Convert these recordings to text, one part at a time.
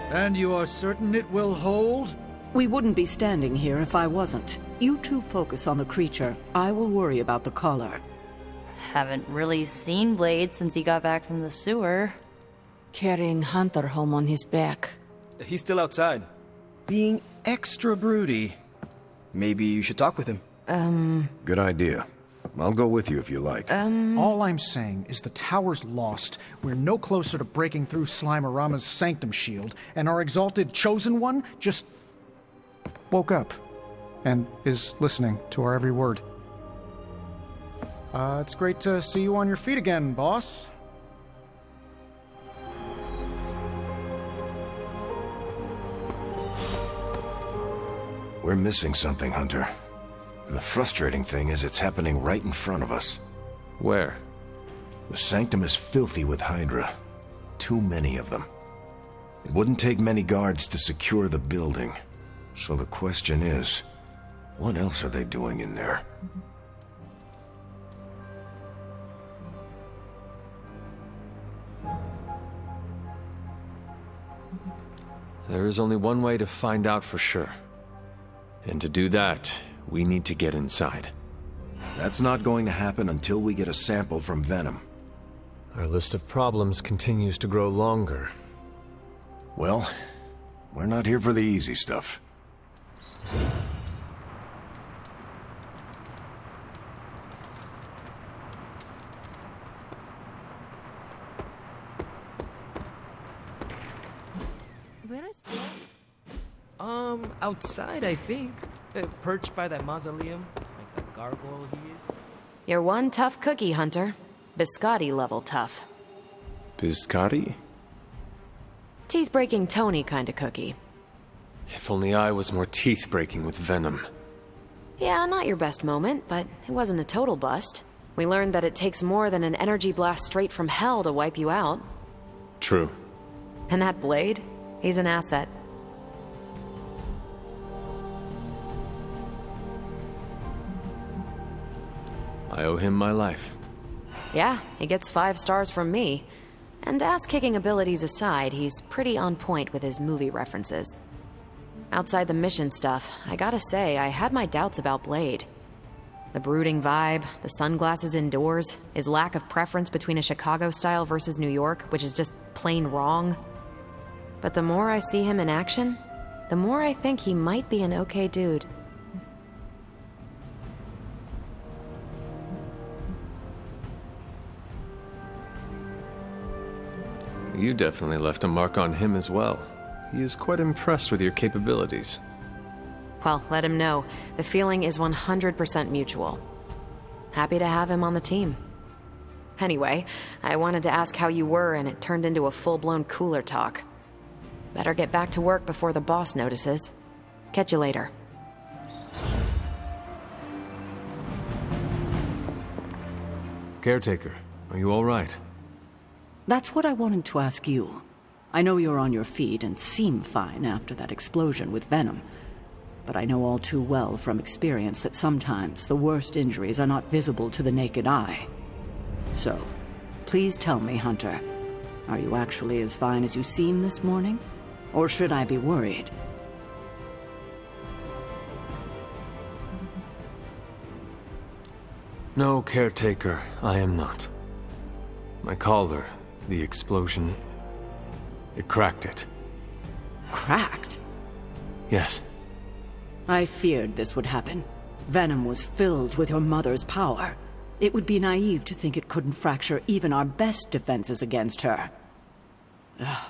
And you are certain it will hold? We wouldn't be standing here if I wasn't. You two focus on the creature. I will worry about the collar. Haven't really seen Blade since he got back from the sewer. Carrying Hunter home on his back. He's still outside. Being extra broody. Maybe you should talk with him. Good idea. I'll go with you if you like. All I'm saying is the tower's lost. We're no closer to breaking through Slimerama's sanctum shield, and our exalted chosen one just woke up and is listening to our every word. It's great to see you on your feet again, boss. We're missing something, Hunter. And the frustrating thing is it's happening right in front of us. Where? The sanctum is filthy with Hydra. Too many of them. It wouldn't take many guards to secure the building. So the question is, what else are they doing in there? There is only one way to find out for sure. And to do that, we need to get inside. That's not going to happen until we get a sample from Venom. Our list of problems continues to grow longer. Well, we're not here for the easy stuff. Where is Blade? Outside, I think. Perched by that mausoleum, like the gargoyle he is. You're one tough cookie, Hunter. Biscotti level tough. Biscotti? Teeth-breaking Tony kind of cookie. If only I was more teeth-breaking with Venom. Yeah, not your best moment, but it wasn't a total bust. We learned that it takes more than an energy blast straight from hell to wipe you out. True. And that Blade? He's an asset. I owe him my life. Yeah, he gets 5 stars from me. And ass-kicking abilities aside, he's pretty on point with his movie references. Outside the mission stuff, I gotta say, I had my doubts about Blade. The brooding vibe, the sunglasses indoors, his lack of preference between a Chicago style versus New York, which is just plain wrong. But the more I see him in action, the more I think he might be an okay dude. You definitely left a mark on him as well. He is quite impressed with your capabilities. Well, let him know. The feeling is 100% mutual. Happy to have him on the team. Anyway, I wanted to ask how you were, and it turned into a full-blown cooler talk. Better get back to work before the boss notices. Catch you later. Caretaker, are you all right? That's what I wanted to ask you. I know you're on your feet and seem fine after that explosion with Venom. But I know all too well from experience that sometimes the worst injuries are not visible to the naked eye. So, please tell me, Hunter, are you actually as fine as you seem this morning? Or should I be worried? No, Caretaker, I am not. My collar, the explosion, it cracked it. Cracked? Yes. I feared this would happen. Venom was filled with your mother's power. It would be naive to think it couldn't fracture even our best defenses against her. At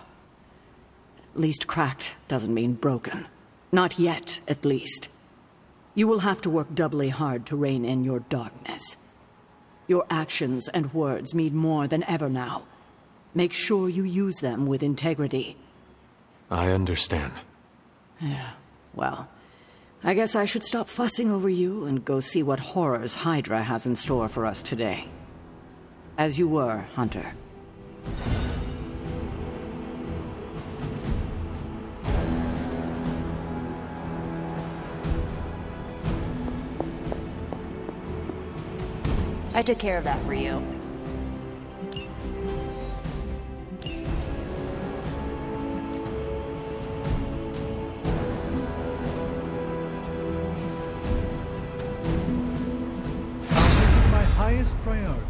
least cracked doesn't mean broken. Not yet, at least. You will have to work doubly hard to rein in your darkness. Your actions and words mean more than ever now. Make sure you use them with integrity. I understand. Yeah, well, I guess I should stop fussing over you and go see what horrors Hydra has in store for us today. As you were, Hunter. I took care of that for you. highest priority.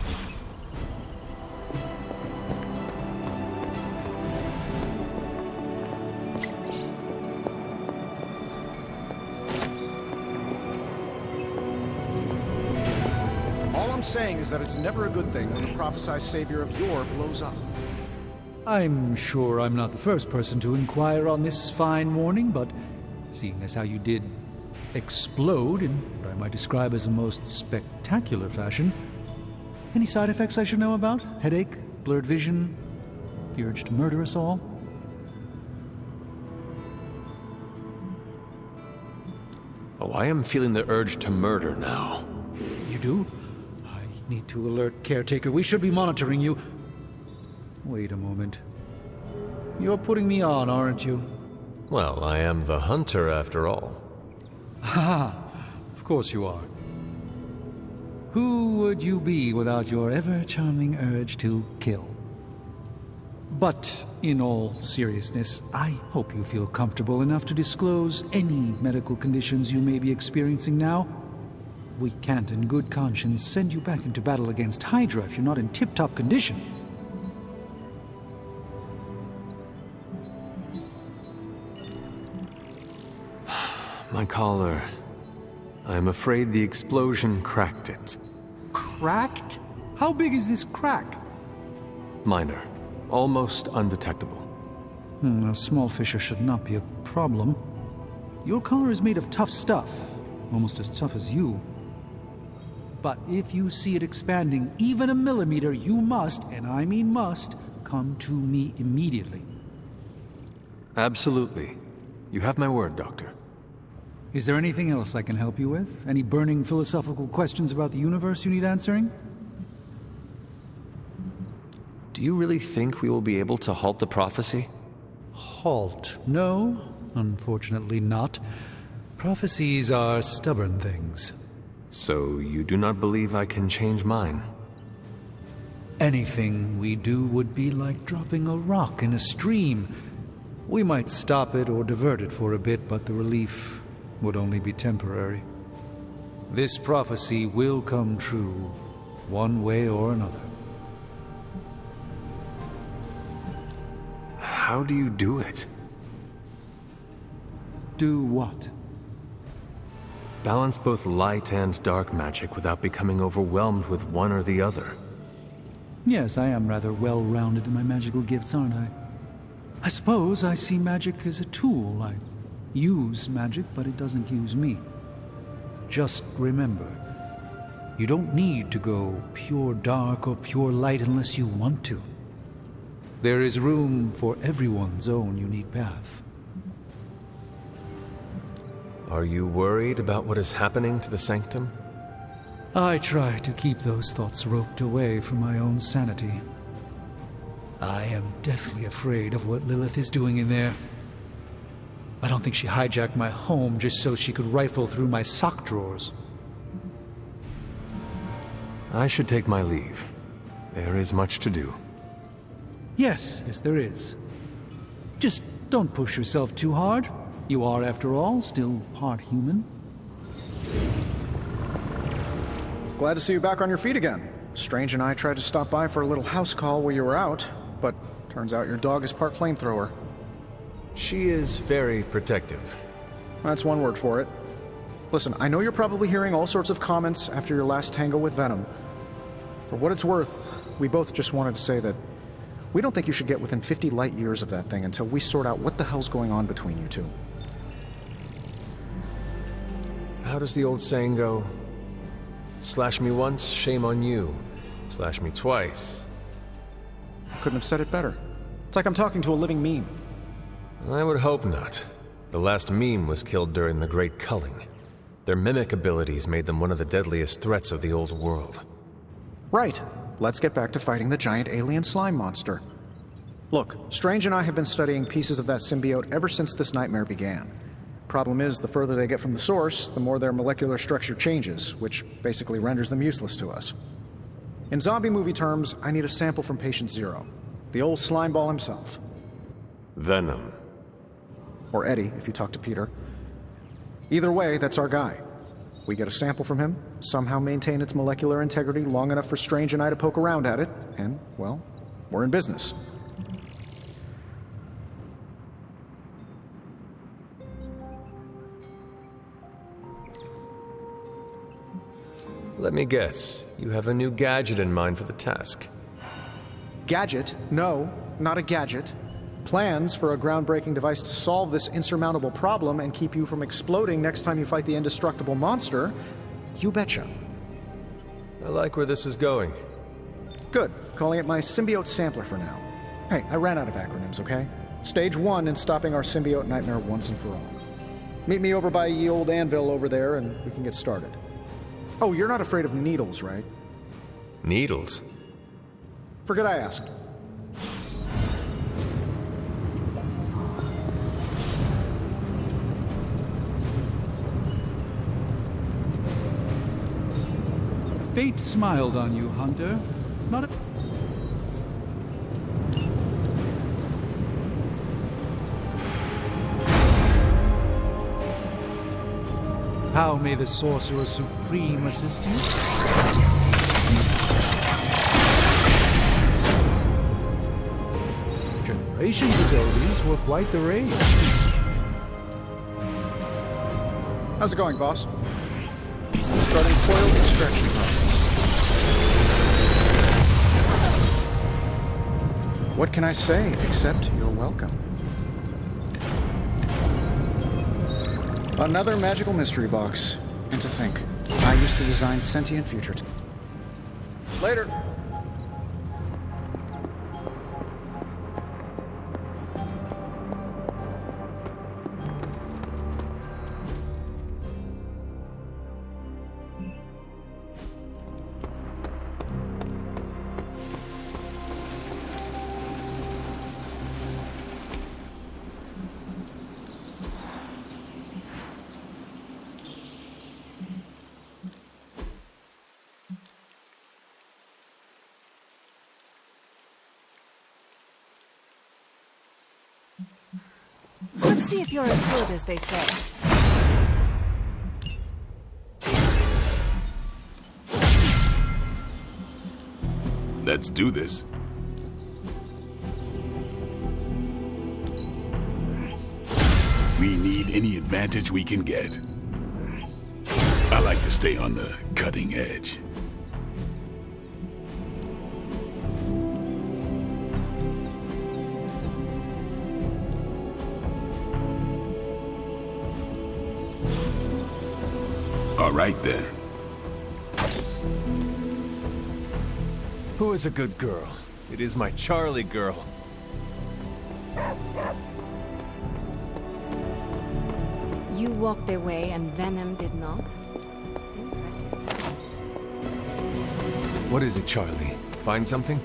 All I'm saying is that it's never a good thing when the prophesized savior of yore blows up. I'm sure I'm not the first person to inquire on this fine morning, but seeing as how you did explode in what I might describe as a most spectacular fashion, any side effects I should know about? Headache? Blurred vision? The urge to murder us all? Oh, I am feeling the urge to murder now. You do? I need to alert Caretaker. We should be monitoring you. Wait a moment. You're putting me on, aren't you? Well, I am the hunter after all. Ha! Of course you are. Who would you be without your ever-charming urge to kill? But, in all seriousness, I hope you feel comfortable enough to disclose any medical conditions you may be experiencing now. We can't in good conscience send you back into battle against Hydra if you're not in tip-top condition. My collar. I am afraid the explosion cracked it. Cracked? How big is this crack? Minor. Almost undetectable. A small fissure should not be a problem. Your collar is made of tough stuff, almost as tough as you. But if you see it expanding even a millimeter, you must, and I mean must, come to me immediately. Absolutely. You have my word, Doctor. Is there anything else I can help you with? Any burning philosophical questions about the universe you need answering? Do you really think we will be able to halt the prophecy? Halt? No, unfortunately not. Prophecies are stubborn things. So you do not believe I can change mine? Anything we do would be like dropping a rock in a stream. We might stop it or divert it for a bit, but the relief would only be temporary. This prophecy will come true, one way or another. How do you do it? Do what? Balance both light and dark magic without becoming overwhelmed with one or the other. Yes, I am rather well-rounded in my magical gifts, aren't I? I suppose I see magic as a tool. I use magic, but it doesn't use me. Just remember, you don't need to go pure dark or pure light unless you want to. There is room for everyone's own unique path. Are you worried about what is happening to the Sanctum? I try to keep those thoughts roped away from my own sanity. I am deathly afraid of what Lilith is doing in there. I don't think she hijacked my home just so she could rifle through my sock drawers. I should take my leave. There is much to do. Yes, there is. Just don't push yourself too hard. You are, after all, still part human. Glad to see you back on your feet again. Strange and I tried to stop by for a little house call while you were out, but turns out your dog is part flamethrower. She is very protective. That's one word for it. Listen, I know you're probably hearing all sorts of comments after your last tango with Venom. For what it's worth, we both just wanted to say that we don't think you should get within 50 light years of that thing until we sort out what the hell's going on between you two. How does the old saying go? Slash me once, shame on you. Slash me twice. I couldn't have said it better. It's like I'm talking to a living meme. I would hope not. The last meme was killed during the Great Culling. Their mimic abilities made them one of the deadliest threats of the old world. Right. Let's get back to fighting the giant alien slime monster. Look, Strange and I have been studying pieces of that symbiote ever since this nightmare began. Problem is, the further they get from the source, the more their molecular structure changes, which basically renders them useless to us. In zombie movie terms, I need a sample from Patient Zero. The old slime ball himself. Venom. Or Eddie, if you talk to Peter. Either way, that's our guy. We get a sample from him, somehow maintain its molecular integrity long enough for Strange and I to poke around at it, and, well, we're in business. Let me guess. You have a new gadget in mind for the task. Gadget? No, not a gadget. Plans for a groundbreaking device to solve this insurmountable problem and keep you from exploding next time you fight the indestructible monster? You betcha. I like where this is going. Good. Calling it my symbiote sampler for now. Hey, I ran out of acronyms, okay? Stage 1 in stopping our symbiote nightmare once and for all. Meet me over by ye old anvil over there and we can get started. Oh, you're not afraid of needles, right? Needles? Forget I asked. Fate smiled on you, Hunter. Not a... How may the Sorcerer Supreme assist you? Generations ago, these were quite the rage. How's it going, boss? Starting coil extraction process. What can I say except you're welcome? Another magical mystery box. And to think, I used to design sentient future. Later. Let's see if you're as good as they say. Let's do this. We need any advantage we can get. I like to stay on the cutting edge. All right, then. Who is a good girl? It is my Charlie girl. You walked away and Venom did not? Impressive. What is it, Charlie? Find something?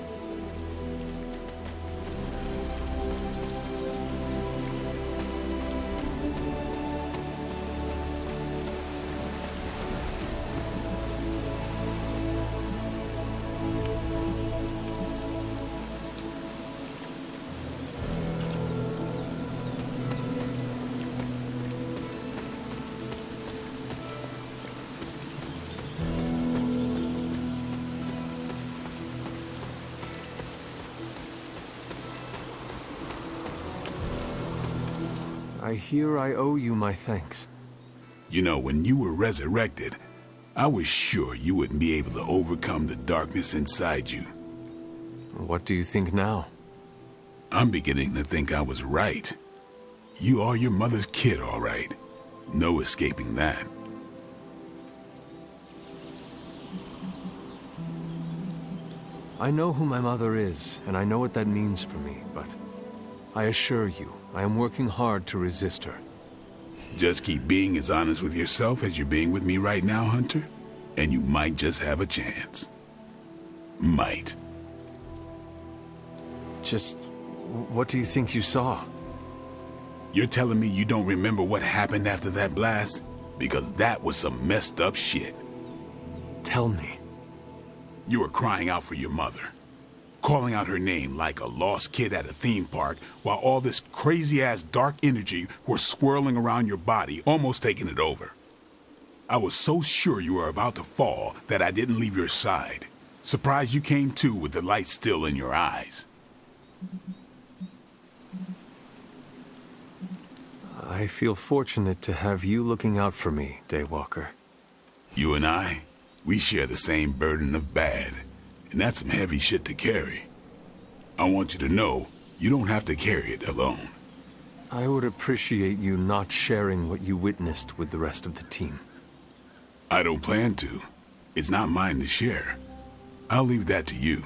I hear I owe you my thanks. You know, when you were resurrected, I was sure you wouldn't be able to overcome the darkness inside you. What do you think now? I'm beginning to think I was right. You are your mother's kid, all right. No escaping that. I know who my mother is, and I know what that means for me, but I assure you, I am working hard to resist her. Just keep being as honest with yourself as you're being with me right now, Hunter, and you might just have a chance. Might. Just, what do you think you saw? You're telling me you don't remember what happened after that blast? Because that was some messed up shit. Tell me. You were crying out for your mother. Calling out her name like a lost kid at a theme park, while all this crazy-ass dark energy was swirling around your body, almost taking it over. I was so sure you were about to fall that I didn't leave your side. Surprised you came to with the light still in your eyes. I feel fortunate to have you looking out for me, Daywalker. You and I, we share the same burden of bad, and that's some heavy shit to carry. I want you to know, you don't have to carry it alone. I would appreciate you not sharing what you witnessed with the rest of the team. I don't plan to. It's not mine to share. I'll leave that to you.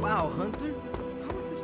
Wow, Hunter. How would this...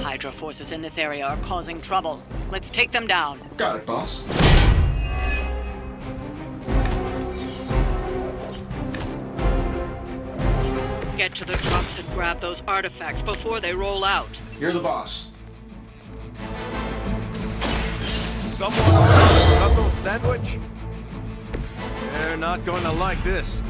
Hydra forces in this area are causing trouble. Let's take them down. Got it, boss. Get to the trucks and grab those artifacts before they roll out. You're the boss. Someone order a knuckle sandwich? They're not going to like this.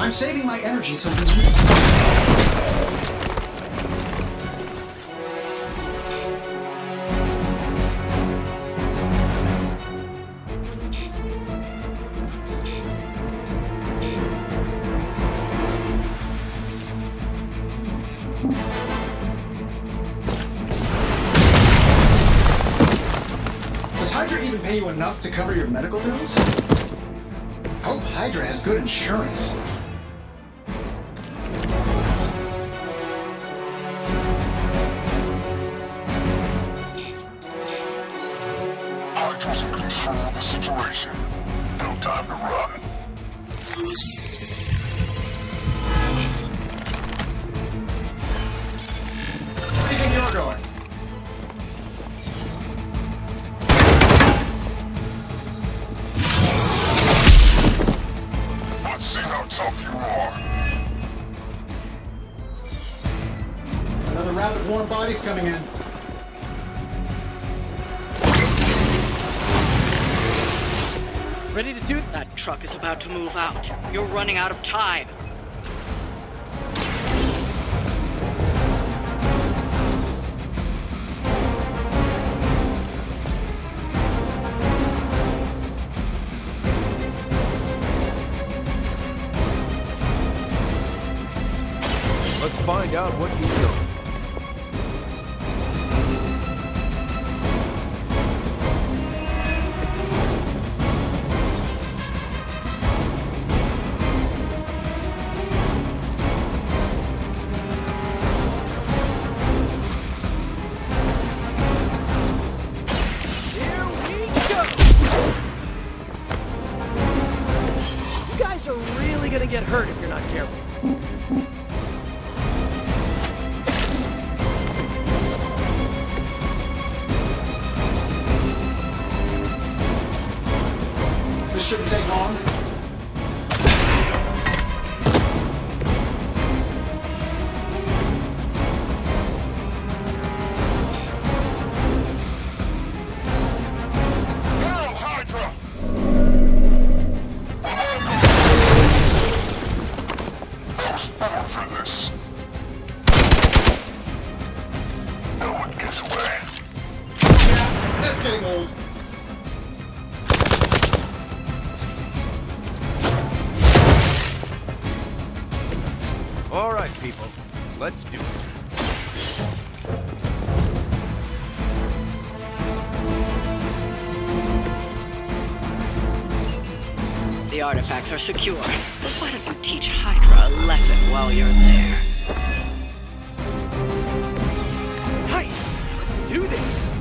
I'm saving my energy till we... Does Hydra even pay you enough to cover your medical bills? I hope Hydra has good insurance. Hydra's in control of the situation. No time to run. Where do you think you're going? Let's see how tough you are. Another round of warm bodies coming in. Ready to do that? Truck is about to move out. You're running out of time. Let's find out what you know. You guys are really gonna get hurt if you're not careful. This shouldn't take long. Hail, Hydra! There's better for this. No one gets away. Yeah, that's getting old. All right, people. Let's do it. The artifacts are secure, but why don't you teach Hydra a lesson while you're there? Nice! Let's do this!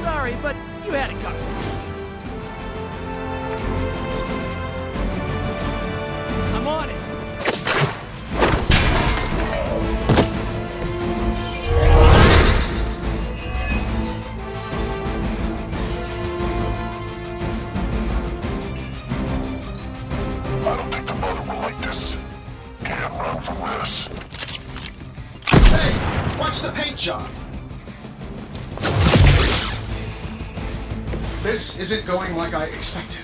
Sorry, but you had it covered. I'm on it. I don't think the mother will like this. Can't run from this. Hey, watch the paint job. This isn't going like I expected.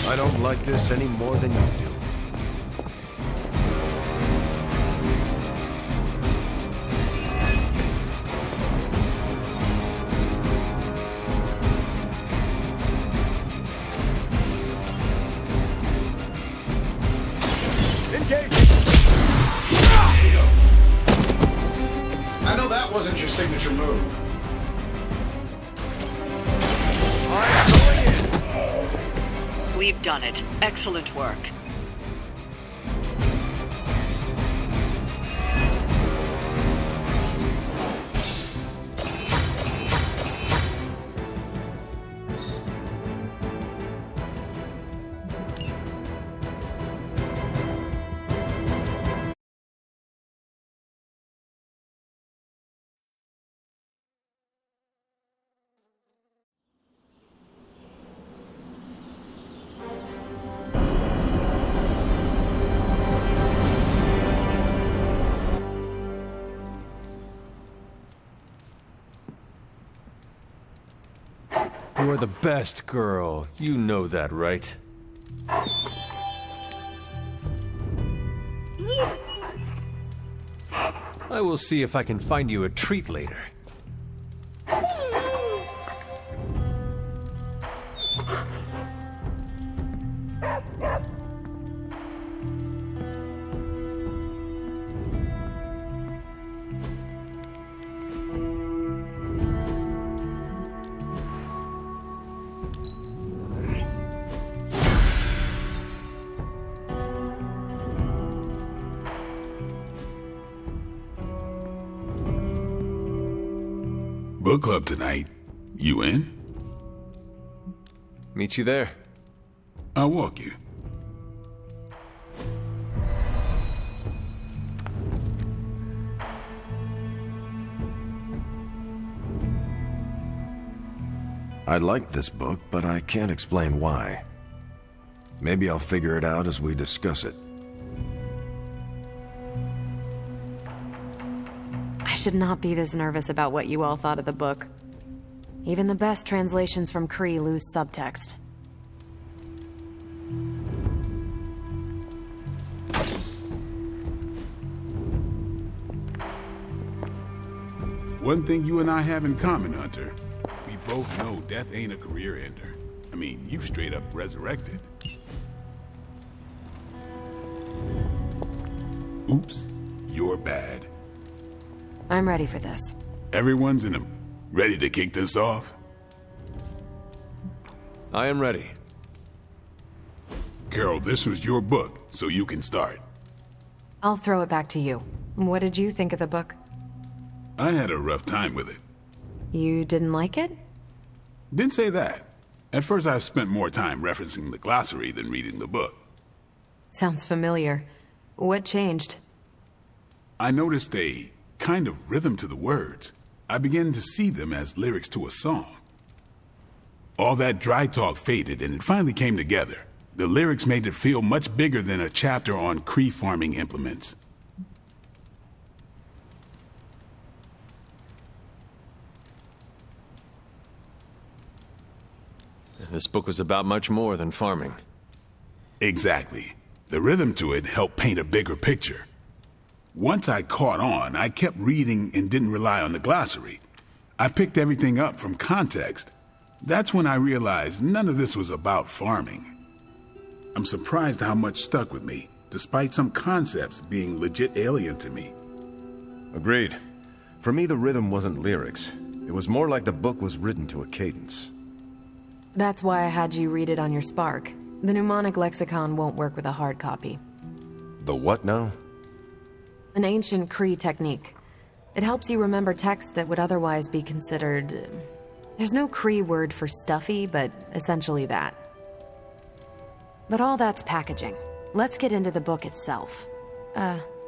I don't like this any more than you do. I know that wasn't your signature move. We've done it. Excellent work. You are the best girl. You know that, right? I will see if I can find you a treat later. Book club tonight. You in? Meet you there. I'll walk you. I like this book, but I can't explain why. Maybe I'll figure it out as we discuss it. I should not be this nervous about what you all thought of the book. Even the best translations from Kree lose subtext. One thing you and I have in common, Hunter. We both know death ain't a career ender. I mean, you've straight up resurrected. Oops, you're bad. I'm ready for this. Everyone's in them. Ready to kick this off? I am ready. Carol, this was your book, so you can start. I'll throw it back to you. What did you think of the book? I had a rough time with it. You didn't like it? Didn't say that. At first, I spent more time referencing the glossary than reading the book. Sounds familiar. What changed? I noticed a kind of rhythm to the words. I began to see them as lyrics to a song. All that dry talk faded and it finally came together. The lyrics made it feel much bigger than a chapter on Kree farming implements. This book was about much more than farming. Exactly. The rhythm to it helped paint a bigger picture. Once I caught on, I kept reading and didn't rely on the glossary. I picked everything up from context. That's when I realized none of this was about farming. I'm surprised how much stuck with me, despite some concepts being legit alien to me. Agreed. For me, the rhythm wasn't lyrics. It was more like the book was written to a cadence. That's why I had you read it on your Spark. The mnemonic lexicon won't work with a hard copy. The what now? An ancient Kree technique. It helps you remember texts that would otherwise be considered... There's no Kree word for stuffy, but essentially that. But all that's packaging. Let's get into the book itself.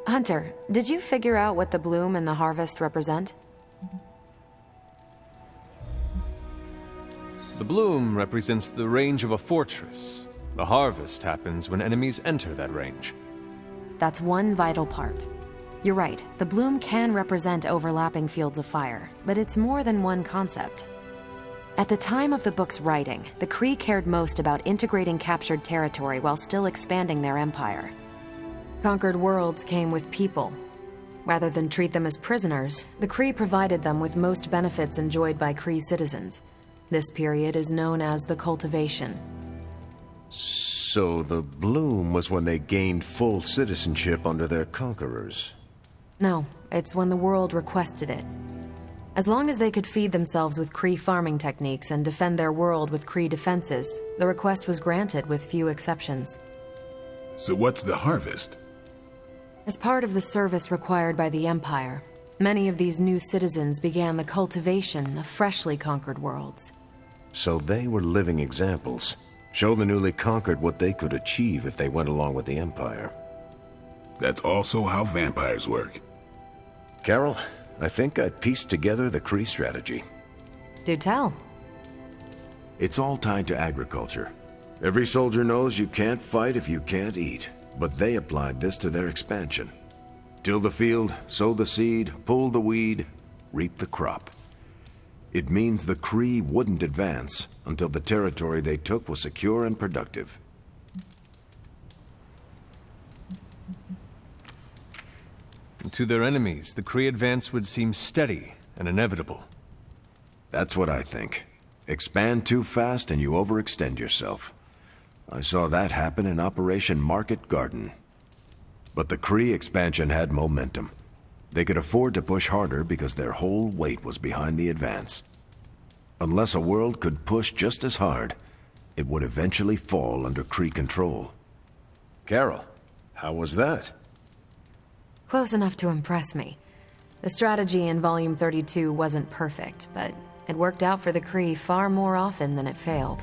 Hunter, did you figure out what the bloom and the harvest represent? The bloom represents the range of a fortress. The harvest happens when enemies enter that range. That's one vital part. You're right, the bloom can represent overlapping fields of fire, but it's more than one concept. At the time of the book's writing, the Kree cared most about integrating captured territory while still expanding their empire. Conquered worlds came with people. Rather than treat them as prisoners, the Kree provided them with most benefits enjoyed by Kree citizens. This period is known as the cultivation. So the bloom was when they gained full citizenship under their conquerors. No, it's when the world requested it. As long as they could feed themselves with Kree farming techniques and defend their world with Kree defenses, the request was granted with few exceptions. So what's the harvest? As part of the service required by the Empire, many of these new citizens began the cultivation of freshly conquered worlds. So they were living examples. Show the newly conquered what they could achieve if they went along with the Empire. That's also how vampires work. Carol, I think I pieced together the Kree strategy. Do tell. It's all tied to agriculture. Every soldier knows you can't fight if you can't eat, but they applied this to their expansion. Till the field, sow the seed, pull the weed, reap the crop. It means the Kree wouldn't advance until the territory they took was secure and productive. And to their enemies, the Kree advance would seem steady and inevitable. That's what I think. Expand too fast and you overextend yourself. I saw that happen in Operation Market Garden. But the Kree expansion had momentum. They could afford to push harder because their whole weight was behind the advance. Unless a world could push just as hard, it would eventually fall under Kree control. Carol, how was that? Close enough to impress me. The strategy in Volume 32 wasn't perfect, but it worked out for the Kree far more often than it failed.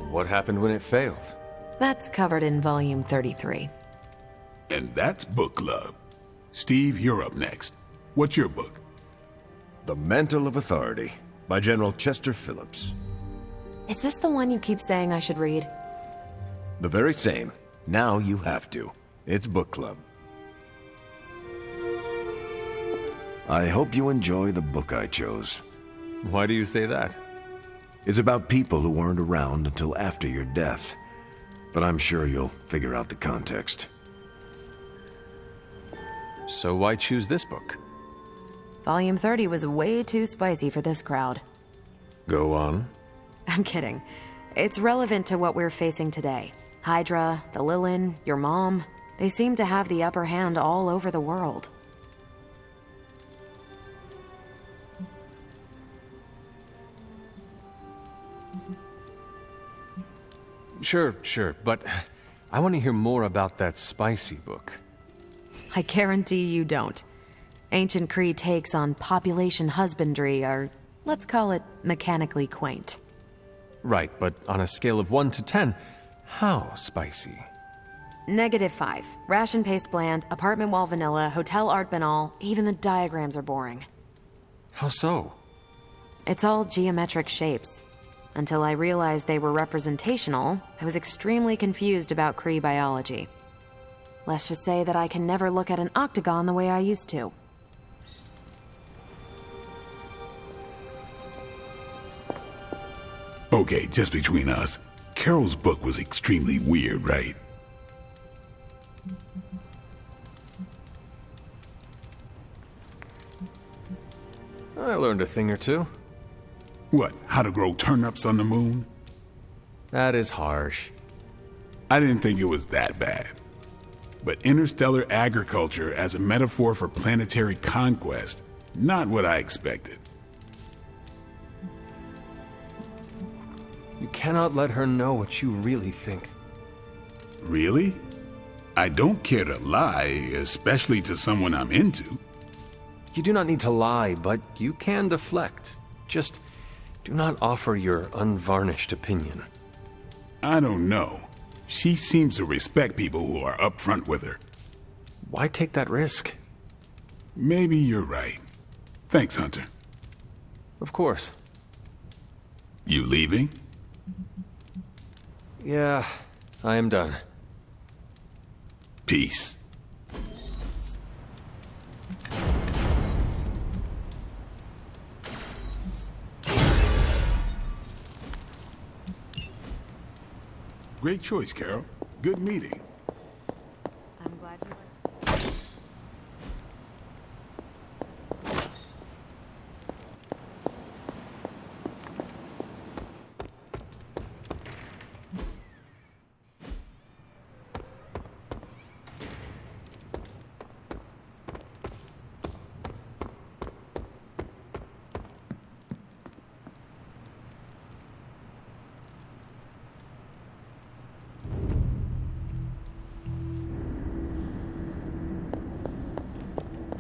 What happened when it failed? That's covered in Volume 33. And that's book club. Steve, you're up next. What's your book? The Mantle of Authority, by General Chester Phillips. Is this the one you keep saying I should read? The very same. Now you have to. It's book club. I hope you enjoy the book I chose. Why do you say that? It's about people who weren't around until after your death. But I'm sure you'll figure out the context. So why choose this book? Volume 30 was way too spicy for this crowd. Go on. I'm kidding. It's relevant to what we're facing today. Hydra, the Lilin, your mom, they seem to have the upper hand all over the world. Sure, but I want to hear more about that spicy book. I guarantee you don't. Ancient Kree takes on population husbandry are, let's call it, mechanically quaint. Right, but on a scale of 1 to 10, how spicy? -5. Ration paste bland, apartment wall vanilla, hotel art banal, even the diagrams are boring. How so? It's all geometric shapes. Until I realized they were representational, I was extremely confused about Kree biology. Let's just say that I can never look at an octagon the way I used to. Okay, just between us. Carol's book was extremely weird, right? I learned a thing or two. What, how to grow turnips on the moon? That is harsh. I didn't think it was that bad. But interstellar agriculture as a metaphor for planetary conquest, not what I expected. You cannot let her know what you really think. Really? I don't care to lie, especially to someone I'm into. You do not need to lie, but you can deflect. Just do not offer your unvarnished opinion. I don't know. She seems to respect people who are upfront with her. Why take that risk? Maybe you're right. Thanks, Hunter. Of course. You leaving? Yeah, I am done. Peace. Great choice, Carol. Good meeting. I'm glad you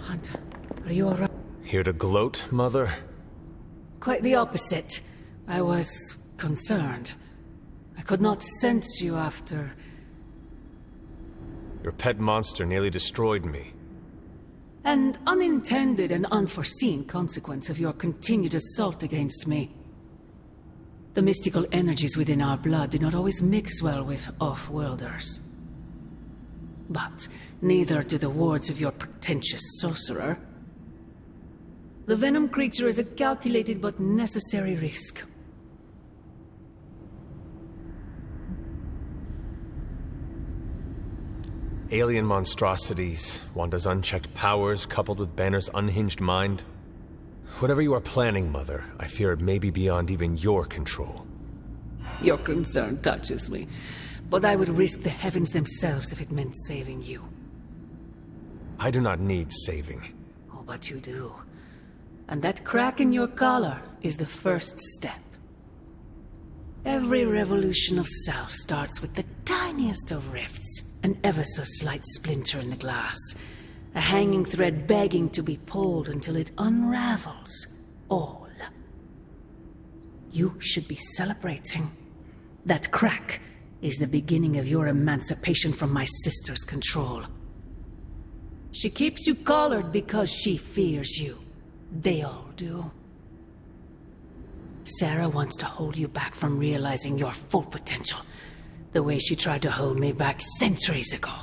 Hunter, are you alright? Here to gloat, Mother? Quite the opposite. I was concerned. I could not sense you after... Your pet monster nearly destroyed me. An unintended and unforeseen consequence of your continued assault against me. The mystical energies within our blood do not always mix well with off-worlders. But neither do the wards of your pretentious sorcerer. The venom creature is a calculated but necessary risk. Alien monstrosities, Wanda's unchecked powers coupled with Banner's unhinged mind. Whatever you are planning, Mother, I fear it may be beyond even your control. Your concern touches me, but I would risk the heavens themselves if it meant saving you. I do not need saving. Oh, but you do. And that crack in your collar is the first step. Every revolution of self starts with the tiniest of rifts, an ever so slight splinter in the glass, a hanging thread begging to be pulled until it unravels all. You should be celebrating. That crack is the beginning of your emancipation from my sister's control. She keeps you collared because she fears you. They all do. Sarah wants to hold you back from realizing your full potential, the way she tried to hold me back centuries ago.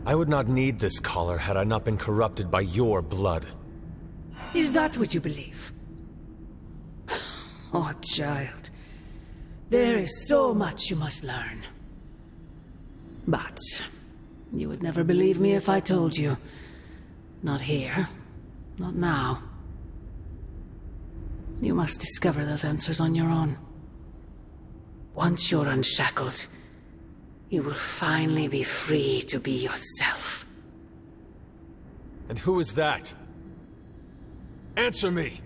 I would not need this collar had I not been corrupted by your blood. Is that what you believe? Oh, child. There is so much you must learn. But you would never believe me if I told you. Not here. Not now. You must discover those answers on your own. Once you're unshackled, you will finally be free to be yourself. And who is that? Answer me!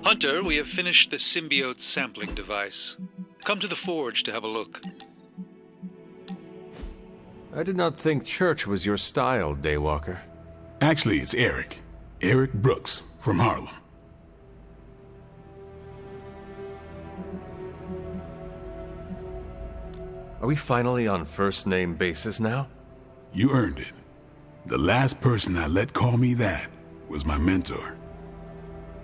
Hunter, we have finished the symbiote sampling device. Come to the forge to have a look. I did not think church was your style, Daywalker. Actually, it's Eric. Eric Brooks, from Harlem. Are we finally on first-name basis now? You earned it. The last person I let call me that was my mentor.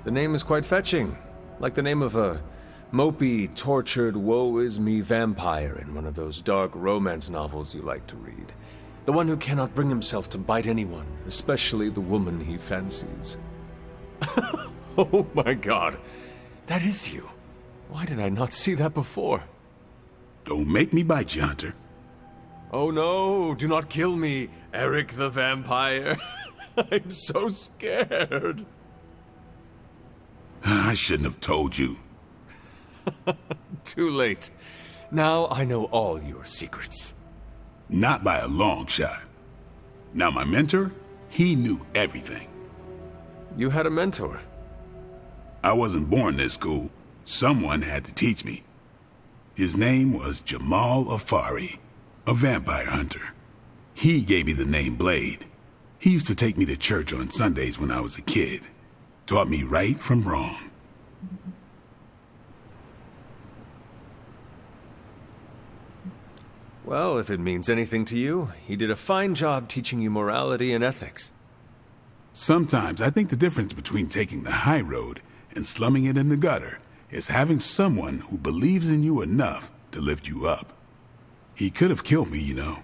The name is quite fetching, like the name of a mopey, tortured, woe-is-me vampire in one of those dark romance novels you like to read. The one who cannot bring himself to bite anyone, especially the woman he fancies. Oh my god, that is you. Why did I not see that before? Don't make me bite you, Hunter. Oh no, do not kill me, Eric the vampire. I'm so scared. I shouldn't have told you. Too late. Now I know all your secrets. Not by a long shot. Now my mentor, he knew everything. You had a mentor? I wasn't born this cool. Someone had to teach me. His name was Jamal Afari, a vampire hunter. He gave me the name Blade. He used to take me to church on Sundays when I was a kid. Taught me right from wrong. Well, if it means anything to you, he did a fine job teaching you morality and ethics. Sometimes I think the difference between taking the high road and slumming it in the gutter is having someone who believes in you enough to lift you up. He could have killed me, you know.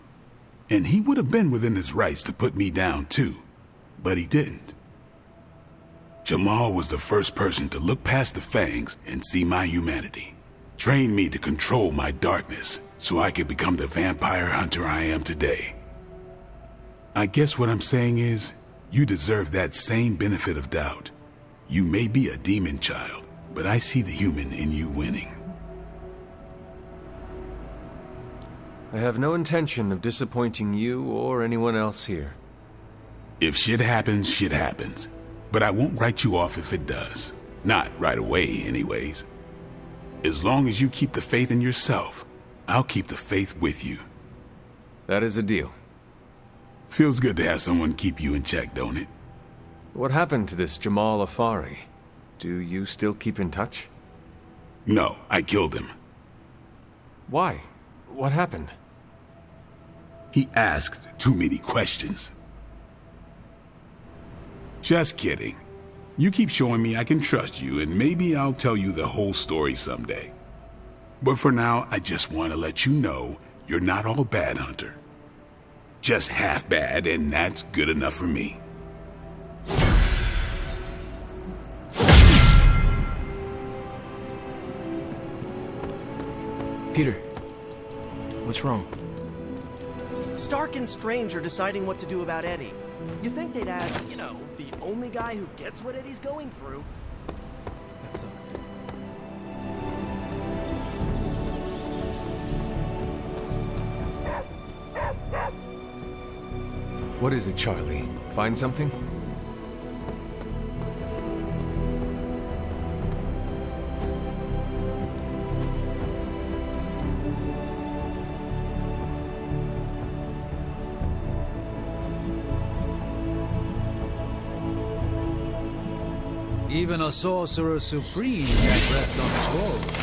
And he would have been within his rights to put me down too. But he didn't. Jamal was the first person to look past the fangs and see my humanity. Trained me to control my darkness so I could become the vampire hunter I am today. I guess what I'm saying is, you deserve that same benefit of doubt. You may be a demon child, but I see the human in you winning. I have no intention of disappointing you or anyone else here. If shit happens, shit happens. But I won't write you off if it does. Not right away, anyways. As long as you keep the faith in yourself, I'll keep the faith with you. That is a deal. Feels good to have someone keep you in check, don't it? What happened to this Jamal Afari? Do you still keep in touch? No, I killed him. Why? What happened? He asked too many questions. Just kidding. You keep showing me I can trust you, and maybe I'll tell you the whole story someday. But for now, I just want to let you know you're not all bad, Hunter. Just half bad, and that's good enough for me. Peter, what's wrong? Stark and Strange are deciding what to do about Eddie. You think they'd ask, the only guy who gets what Eddie's going through. That sucks, dude. What is it, Charlie? Find something? Even a sorcerer supreme can't rest on his laurels.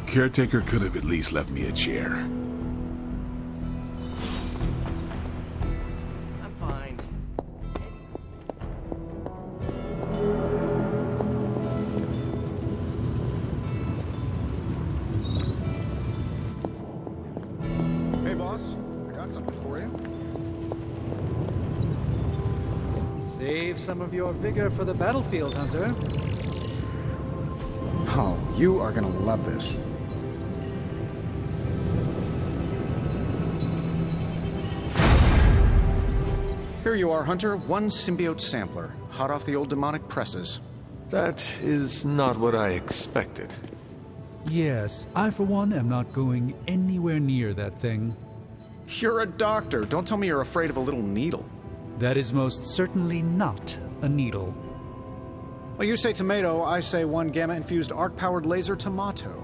Caretaker could have at least left me a chair. I'm fine. Hey, boss. I got something for you. Save some of your vigor for the battlefield, Hunter. Oh, you are gonna love this. Here you are, Hunter. One symbiote sampler, hot off the old demonic presses. That is not what I expected. Yes, I for one am not going anywhere near that thing. You're a doctor. Don't tell me you're afraid of a little needle. That is most certainly not a needle. Well, you say tomato, I say one gamma-infused arc-powered laser tomato.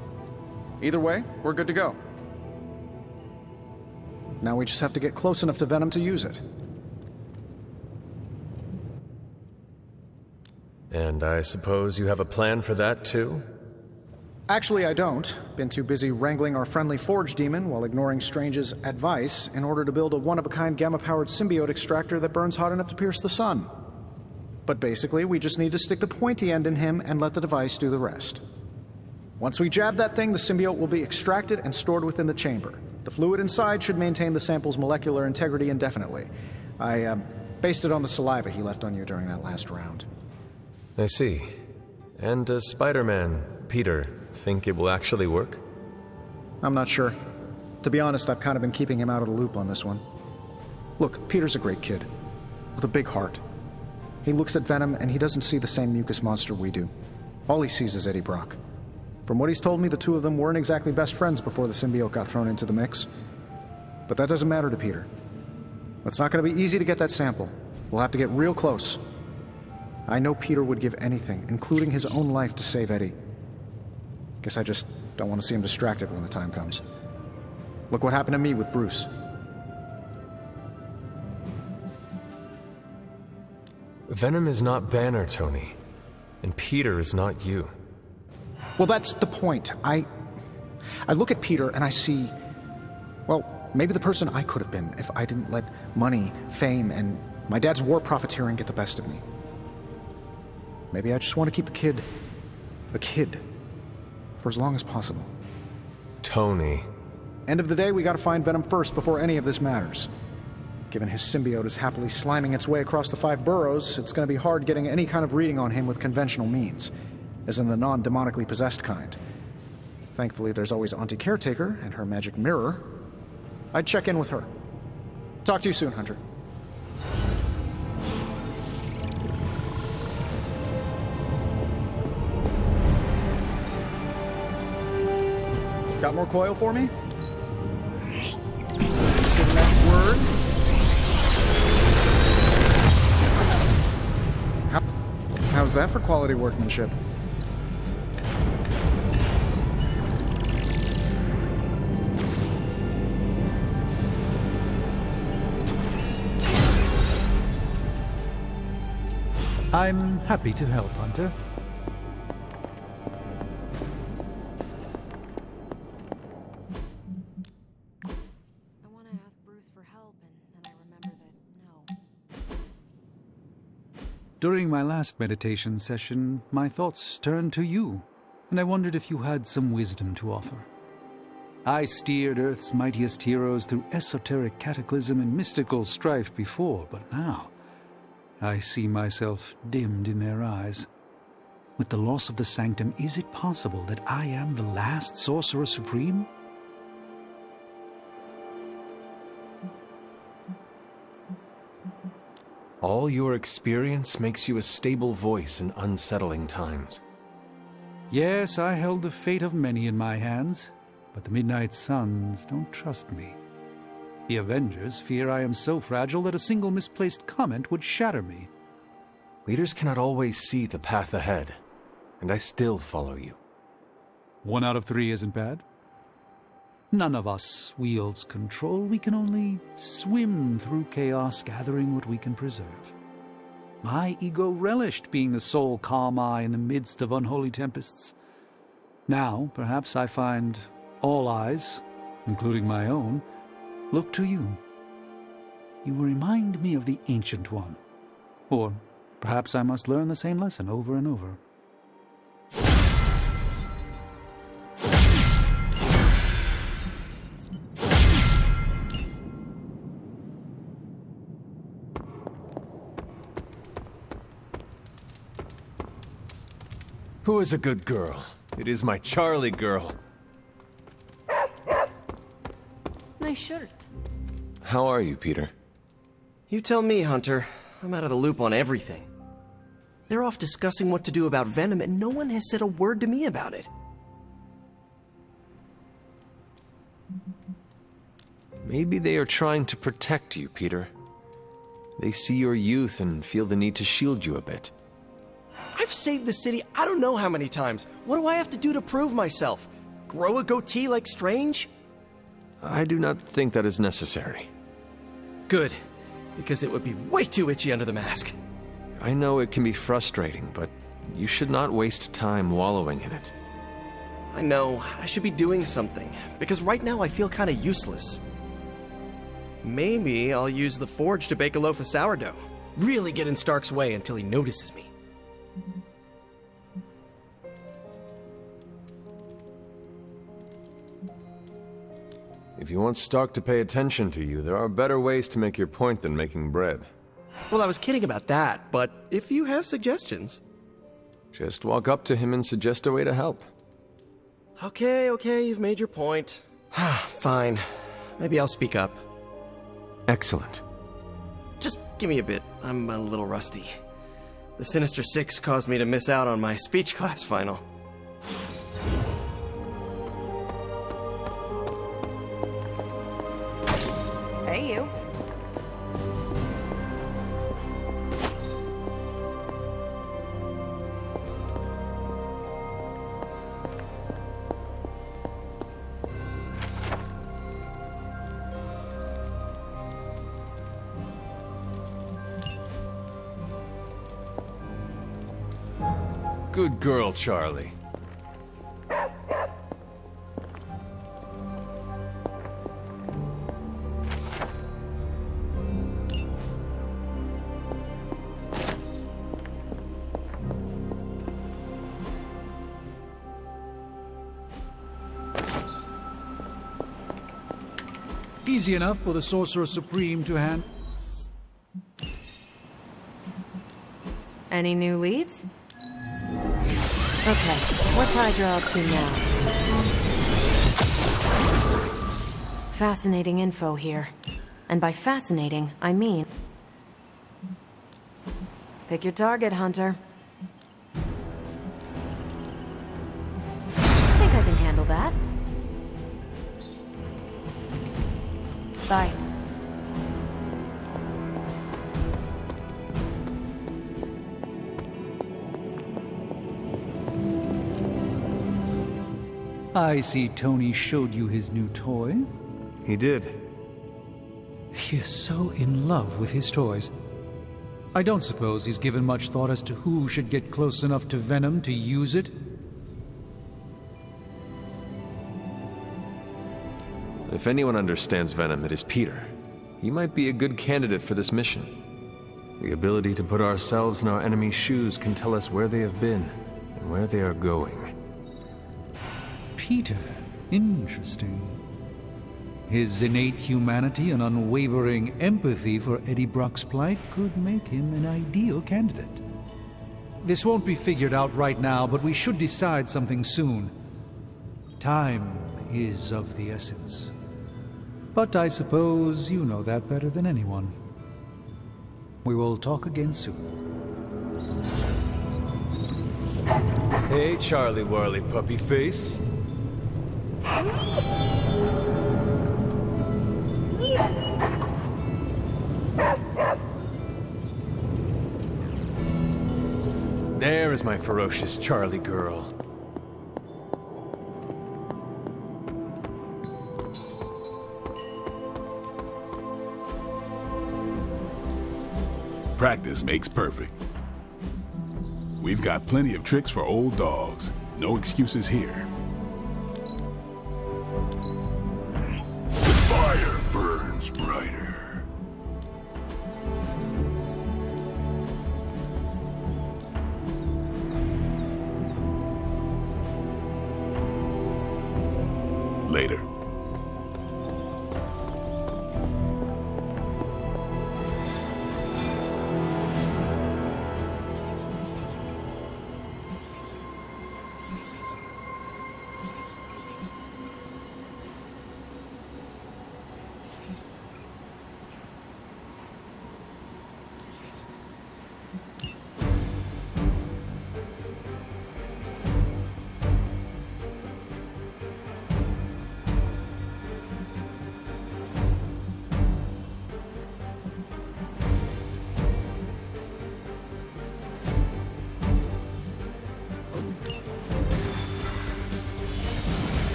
Either way, we're good to go. Now we just have to get close enough to Venom to use it. And I suppose you have a plan for that, too? Actually, I don't. Been too busy wrangling our friendly Forge demon while ignoring Strange's advice in order to build a one-of-a-kind gamma-powered symbiote extractor that burns hot enough to pierce the sun. But basically, we just need to stick the pointy end in him and let the device do the rest. Once we jab that thing, the symbiote will be extracted and stored within the chamber. The fluid inside should maintain the sample's molecular integrity indefinitely. I based it on the saliva he left on you during that last round. I see. And does Spider-Man, Peter, think it will actually work? I'm not sure. To be honest, I've kind of been keeping him out of the loop on this one. Look, Peter's a great kid, with a big heart. He looks at Venom and he doesn't see the same mucus monster we do. All he sees is Eddie Brock. From what he's told me, the two of them weren't exactly best friends before the symbiote got thrown into the mix. But that doesn't matter to Peter. It's not going to be easy to get that sample. We'll have to get real close. I know Peter would give anything, including his own life, to save Eddie. Guess I just don't want to see him distracted when the time comes. Look what happened to me with Bruce. Venom is not Banner, Tony. And Peter is not you. Well, that's the point. I look at Peter and I see, well, maybe the person I could have been if I didn't let money, fame, and my dad's war profiteering get the best of me. Maybe I just want to keep the kid a kid for as long as possible. Tony. End of the day, we gotta find Venom first before any of this matters. Given his symbiote is happily sliming its way across the 5 boroughs, it's gonna be hard getting any kind of reading on him with conventional means, as in the non-demonically possessed kind. Thankfully, there's always Auntie Caretaker and her magic mirror. I'd check in with her. Talk to you soon, Hunter. Got more coil for me? Say the next word. How's that for quality workmanship? I'm happy to help, Hunter. I want to ask Bruce for During my last meditation session, my thoughts turned to you, and I wondered if you had some wisdom to offer. I steered Earth's mightiest heroes through esoteric cataclysm and mystical strife before, but now I see myself dimmed in their eyes. With the loss of the Sanctum, is it possible that I am the last Sorcerer Supreme? All your experience makes you a stable voice in unsettling times. Yes, I held the fate of many in my hands, but the Midnight Suns don't trust me. The Avengers fear I am so fragile that a single misplaced comment would shatter me. Leaders cannot always see the path ahead, and I still follow you. 1 out of 3 isn't bad. None of us wields control. We can only swim through chaos, gathering what we can preserve. My ego relished being the sole calm eye in the midst of unholy tempests. Now, perhaps I find all eyes, including my own, look to you. You remind me of the Ancient One. Or perhaps I must learn the same lesson over and over. Who is a good girl? It is my Charlie girl. Nice shirt. How are you, Peter? You tell me, Hunter. I'm out of the loop on everything. They're off discussing what to do about Venom, and no one has said a word to me about it. Maybe they are trying to protect you, Peter. They see your youth and feel the need to shield you a bit. I've saved the city I don't know how many times. What do I have to do to prove myself? Grow a goatee like Strange? I do not think that is necessary. Good, because it would be way too itchy under the mask. I know it can be frustrating, but you should not waste time wallowing in it. I know, I should be doing something, because right now I feel kinda useless. Maybe I'll use the forge to bake a loaf of sourdough. Really get in Stark's way until he notices me. If you want Stark to pay attention to you, there are better ways to make your point than making bread. Well, I was kidding about that, but if you have suggestions... Just walk up to him and suggest a way to help. Okay, you've made your point. Fine. Maybe I'll speak up. Excellent. Just give me a bit. I'm a little rusty. The Sinister Six caused me to miss out on my speech class final. Hey, you. Good girl, Charlie. Easy enough for the Sorcerer Supreme to hand. Any new leads? Okay, what's Hydra up to now? Fascinating info here. And by fascinating, I mean... Pick your target, Hunter. I think I can handle that. Bye. I see Tony showed you his new toy. He did. He is so in love with his toys. I don't suppose he's given much thought as to who should get close enough to Venom to use it. If anyone understands Venom, it is Peter. He might be a good candidate for this mission. The ability to put ourselves in our enemy's shoes can tell us where they have been and where they are going. Peter, interesting. His innate humanity and unwavering empathy for Eddie Brock's plight could make him an ideal candidate. This won't be figured out right now, but we should decide something soon. Time is of the essence. But I suppose you know that better than anyone. We will talk again soon. Hey, Charlie Warley puppy face. There is my ferocious Charlie girl. Practice makes perfect. We've got plenty of tricks for old dogs. No excuses here. The fire burns brighter. Later.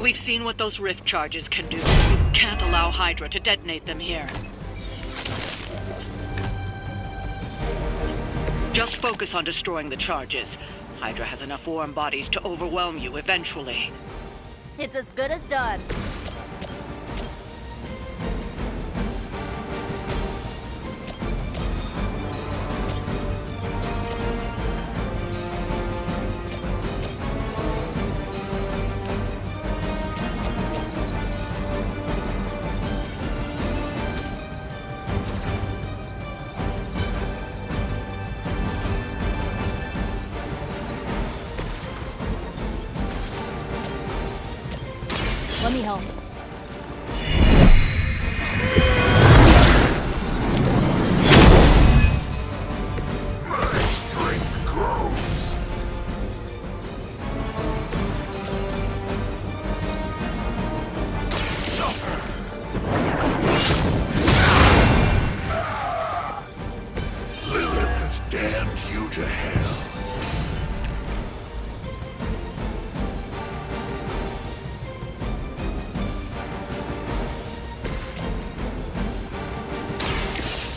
We've seen what those rift charges can do. You can't allow Hydra to detonate them here. Just focus on destroying the charges. Hydra has enough warm bodies to overwhelm you eventually. It's as good as done. Let me help. My strength grows. Suffer. Lilith has damned you to hell.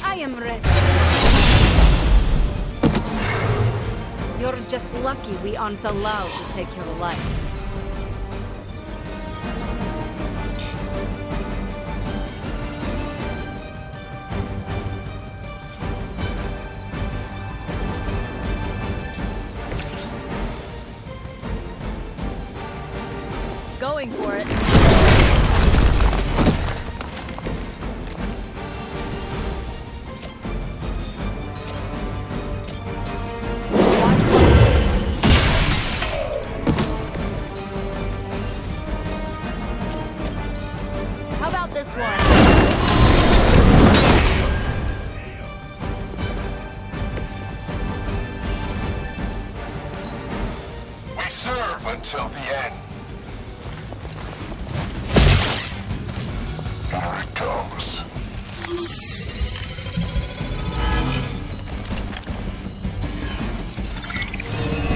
I am ready. You're just lucky we aren't allowed to take your life. Going for it. How about this one? We serve until the end. Here it comes.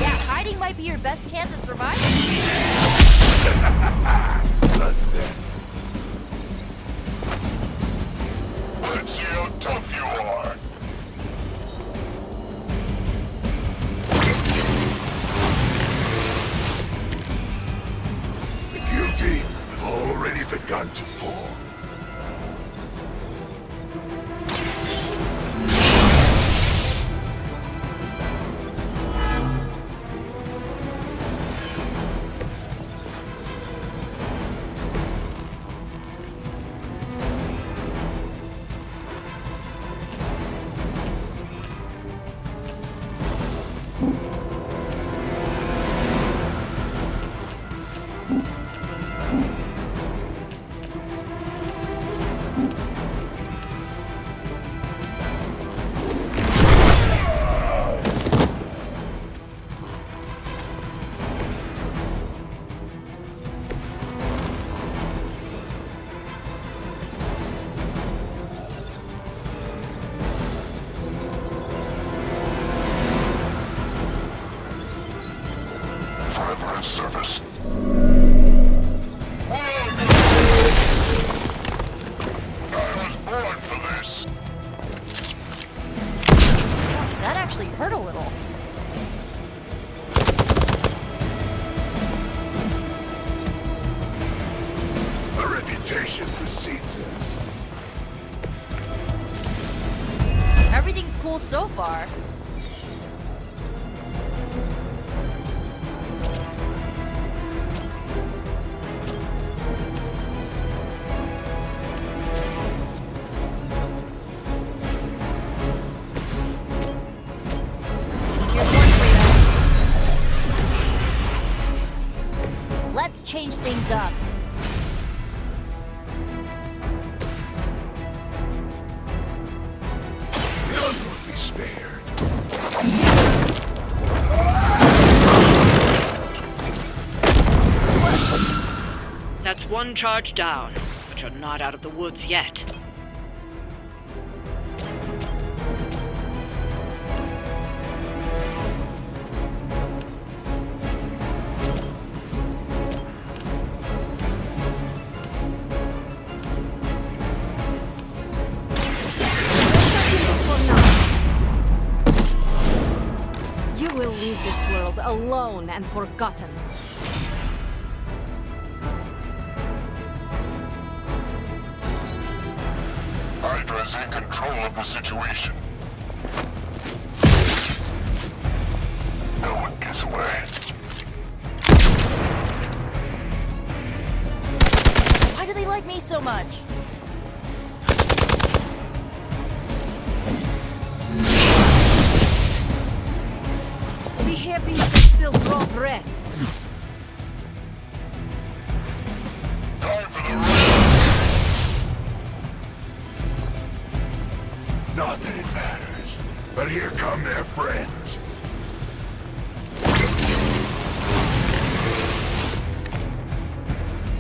Yeah, hiding might be your best chance at surviving. Let's see how tough you are. actually hurt a little. A reputation precedes us. Everything's cool so far. Let's change things up. None will be spared. That's one charge down, but you're not out of the woods yet. You will leave this world alone and forgotten. Hydra's in control of the situation. No one gets away. Why do they like me so much? Be happy you can still draw breath. Time for the run. Not that it matters, but here come their friends.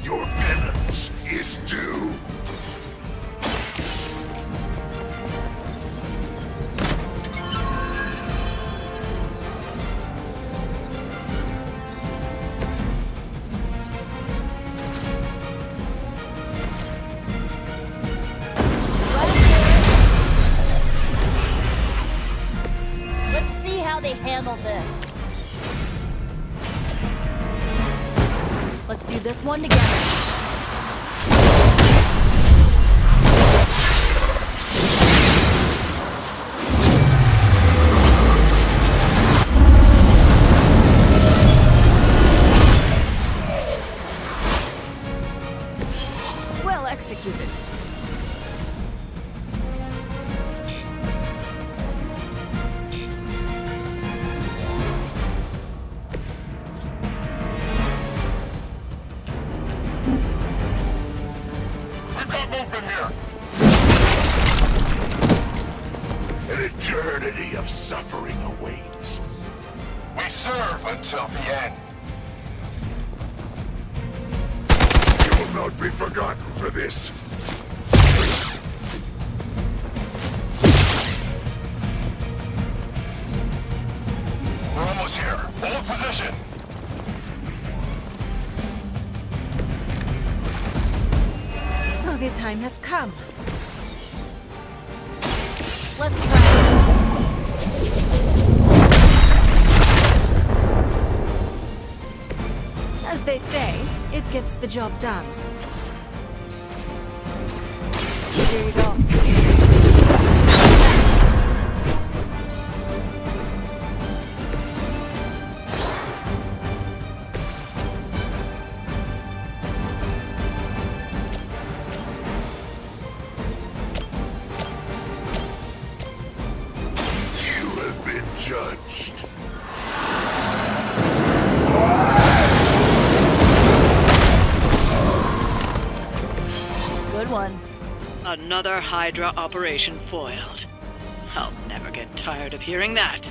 Your penance is due. Let's see how they handle this. Let's do this one together. Well executed. We've got movement here. An eternity of suffering awaits. We serve until the end. You will not be forgotten for this. We're almost here. Hold position. So the time has come. Let's try this. As they say, it gets the job done. Here we go. You have been judged. Good one. Another Hydra operation foiled. I'll never get tired of hearing that.